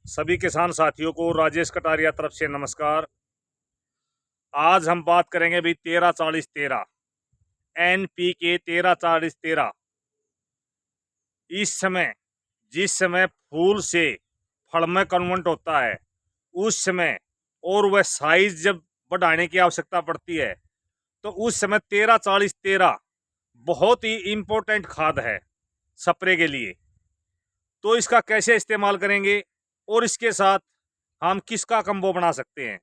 सभी किसान साथियों को राजेश कटारिया तरफ से नमस्कार। आज हम बात करेंगे भाई 13-40-13 NPK 13-40-13। इस समय जिस समय फूल से फल में कन्वर्ट होता है उस समय और वह साइज जब बढ़ाने की आवश्यकता पड़ती है तो उस समय 13-40-13 बहुत ही इम्पोर्टेंट खाद है स्प्रे के लिए। तो इसका कैसे इस्तेमाल करेंगे और इसके साथ हम किसका कम्बो बना सकते हैं।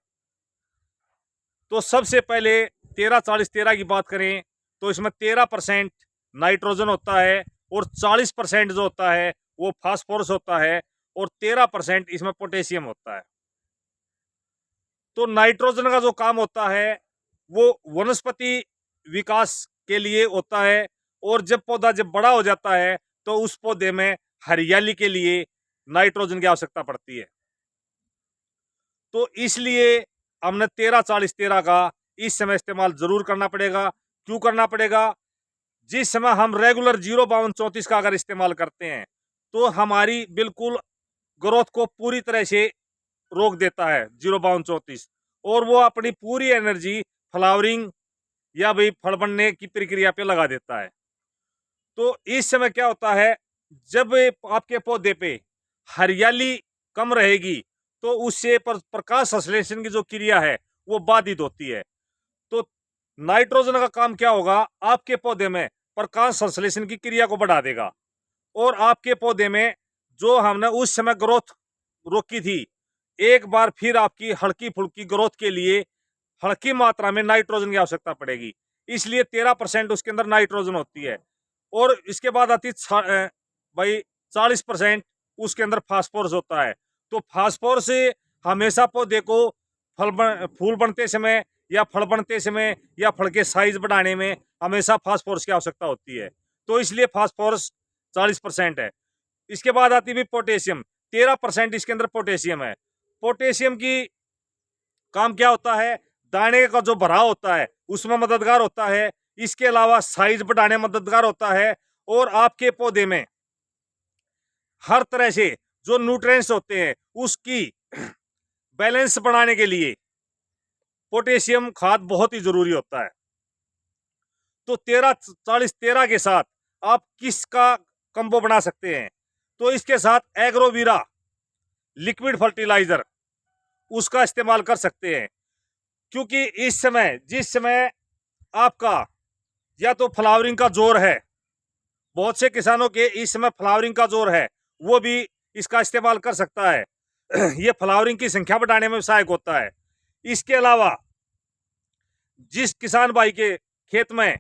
तो सबसे पहले 13-40-13 की बात करें तो इसमें 13% नाइट्रोजन होता है और 40% जो होता है वो फास्फोरस होता है और 13% इसमें पोटेशियम होता है। तो नाइट्रोजन का जो काम होता है वो वनस्पति विकास के लिए होता है और जब पौधा जब बड़ा हो जाता है तो उस पौधे में हरियाली के लिए नाइट्रोजन की आवश्यकता पड़ती है। तो इसलिए हमने 13-40-13 का इस समय इस्तेमाल जरूर करना पड़ेगा। क्यों करना पड़ेगा? जिस समय हम रेगुलर 0-52-34 का अगर इस्तेमाल करते हैं तो हमारी बिल्कुल ग्रोथ को पूरी तरह से रोक देता है 0-52-34 और वो अपनी पूरी एनर्जी फ्लावरिंग या भाई फल बनने की प्रक्रिया पे लगा देता है। तो इस समय क्या होता है, जब आपके पौधे पे हरियाली कम रहेगी तो उससे प्रकाश संश्लेषण की जो क्रिया है वो बाधित होती है। तो नाइट्रोजन का काम क्या होगा, आपके पौधे में प्रकाश संश्लेषण की क्रिया को बढ़ा देगा और आपके पौधे में जो हमने उस समय ग्रोथ रोकी थी, एक बार फिर आपकी हल्की फुल्की ग्रोथ के लिए हल्की मात्रा में नाइट्रोजन की आवश्यकता पड़ेगी। इसलिए 13% उसके अंदर नाइट्रोजन होती है और इसके बाद आती भाई 40% उसके अंदर फास्फोरस होता है। तो फास्फोरस हमेशा पौधे को फूल बनते समय या फल बनते समय या फल के साइज बढ़ाने में हमेशा फास्फोरस की आवश्यकता होती है। तो इसलिए फास्फोरस 40% है। इसके बाद आती है पोटेशियम, 13% इसके अंदर पोटेशियम है। पोटेशियम की काम क्या होता है, दाने का जो भराव होता है उसमें मददगार होता है। इसके अलावा साइज बढ़ाने में मददगार होता है और आपके पौधे में हर तरह से जो न्यूट्रिएंट्स होते हैं उसकी बैलेंस बनाने के लिए पोटेशियम खाद बहुत ही जरूरी होता है। तो 13-40-13 के साथ आप किसका कंबो बना सकते हैं? तो इसके साथ एग्रोवीरा लिक्विड फर्टिलाइजर उसका इस्तेमाल कर सकते हैं, क्योंकि इस समय जिस समय आपका या तो फ्लावरिंग का जोर है, बहुत से किसानों के इस समय फ्लावरिंग का जोर है, वो भी इसका इस्तेमाल कर सकता है। ये फ्लावरिंग की संख्या बढ़ाने में सहायक होता है। इसके अलावा जिस किसान भाई के खेत में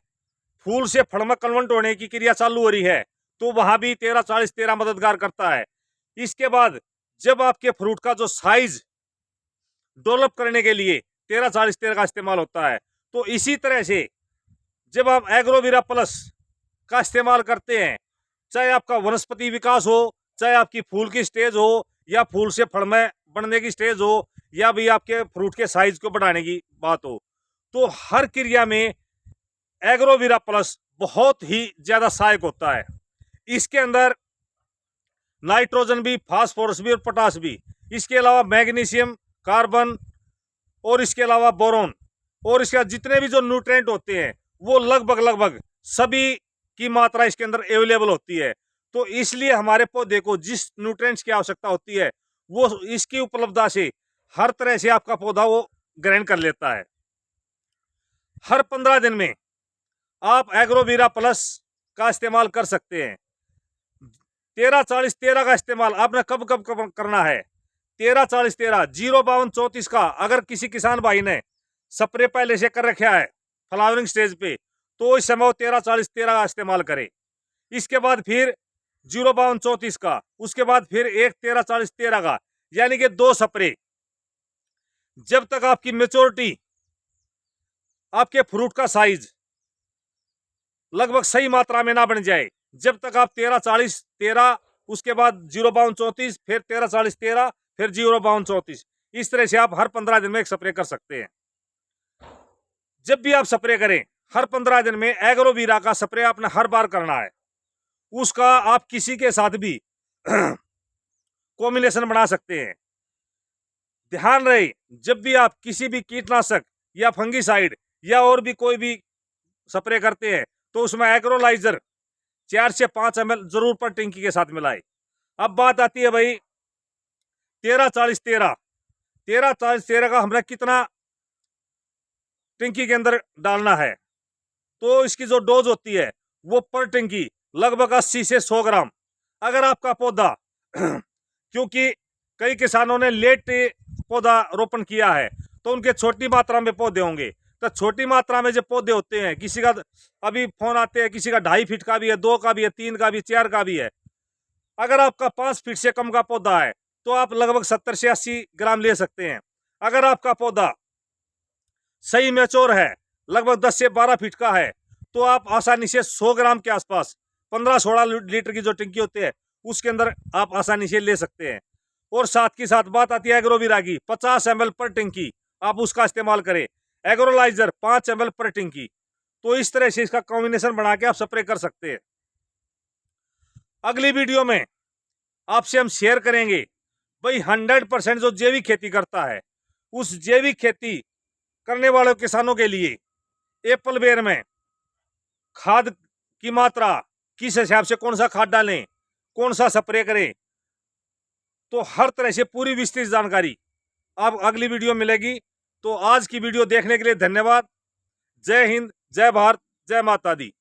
फूल से फल में कन्वर्ट होने की क्रिया चालू हो रही है तो वहां भी 13-40-13 मददगार करता है। इसके बाद जब आपके फ्रूट का जो साइज डेवलप करने के लिए 13-40-13 का इस्तेमाल होता है। तो इसी तरह से जब आप एग्रोवीरा प्लस का इस्तेमाल करते हैं, चाहे आपका वनस्पति विकास हो, चाहे आपकी फूल की स्टेज हो या फूल से फल में बनने की स्टेज हो या भी आपके फ्रूट के साइज को बढ़ाने की बात हो, तो हर क्रिया में एग्रोवीरा प्लस बहुत ही ज्यादा सहायक होता है। इसके अंदर नाइट्रोजन भी, फास्फोरस भी और पोटास भी, इसके अलावा मैग्नीशियम, कार्बन और इसके अलावा बोरोन और इसके जितने भी जो न्यूट्रिएंट होते हैं वो लगभग सभी की मात्रा इसके अंदर अवेलेबल होती है। तो इसलिए हमारे पौधे को जिस न्यूट्रिएंट्स की आवश्यकता होती है वो इसकी उपलब्धता से हर तरह से आपका पौधा वो ग्रहण कर लेता है। हर 15 दिन में आप एग्रोवीरा प्लस का इस्तेमाल कर सकते हैं। 13-40-13 का इस्तेमाल आपने कब कब कब करना है? 13-40-13 0-52-34 का अगर किसी किसान भाई ने स्प्रे पहले से कर रखा है फ्लावरिंग स्टेज पे तो इस समय वो 13-40-13 का इस्तेमाल करे। इसके बाद फिर 0-52-34 का, उसके बाद फिर एक 13-40-13 का, यानी कि 2 स्प्रे। जब तक आपकी मेच्योरिटी, आपके फ्रूट का साइज लगभग सही मात्रा में ना बन जाए, जब तक आप 13-40-13 उसके बाद 0-52-34 फिर 13-40-13 फिर 0-52-34 इस तरह से आप हर 15 दिन में एक स्प्रे कर सकते हैं। जब भी आप स्प्रे करें हर 15 दिन में एग्रोवीरा का स्प्रे आपने हर बार करना है। उसका आप किसी के साथ भी कॉम्बिनेशन बना सकते हैं। ध्यान रहे, जब भी आप किसी भी कीटनाशक या फंगीसाइड या और भी कोई भी स्प्रे करते हैं तो उसमें एग्रोलाइजर 4 से 5 ml जरूर पर टंकी के साथ मिलाए। अब बात आती है भाई 13-40-13 13-40-13 का हमने कितना टंकी के अंदर डालना है। तो इसकी जो डोज होती है वो पर टंकी लगभग 80 से 100 ग्राम। अगर आपका पौधा क्योंकि कई किसानों ने लेट पौधा रोपण किया है तो उनके छोटी मात्रा में पौधे होंगे, तो छोटी मात्रा में जो पौधे होते हैं, किसी का अभी फोन आते हैं, किसी का 2.5 फीट का भी है, 2 का भी है, 3 का भी, 4 का भी है। अगर आपका 5 फीट से कम का पौधा है तो आप लगभग 70 से 80 ग्राम ले सकते हैं। अगर आपका पौधा सही मैच्योर है, लगभग 10 से 12 फीट का है, तो आप आसानी से 100 ग्राम के आसपास 15-16 लीटर की जो टंकी होती है उसके अंदर आप आसानी से ले सकते हैं। और साथ की साथ बात आती है एग्रोविरा की 50 ml पर टंकी, आप उसका इस्तेमाल करें। एग्रोलाइजर 5 ml पर टंकी। तो इस तरह से इसका कॉम्बिनेशन बना के आप स्प्रे कर सकते हैं। अगली वीडियो में आपसे हम शेयर करेंगे भाई 100% जो जैविक खेती करता है उस जैविक खेती करने वाले किसानों के लिए एप्पल बेर में खाद की मात्रा किस हिसाब से, कौन सा खाद डालें, कौन सा स्प्रे करें, तो हर तरह से पूरी विस्तृत जानकारी आप अगली वीडियो मिलेगी। तो आज की वीडियो देखने के लिए धन्यवाद। जय हिंद, जय भारत, जय माता दी।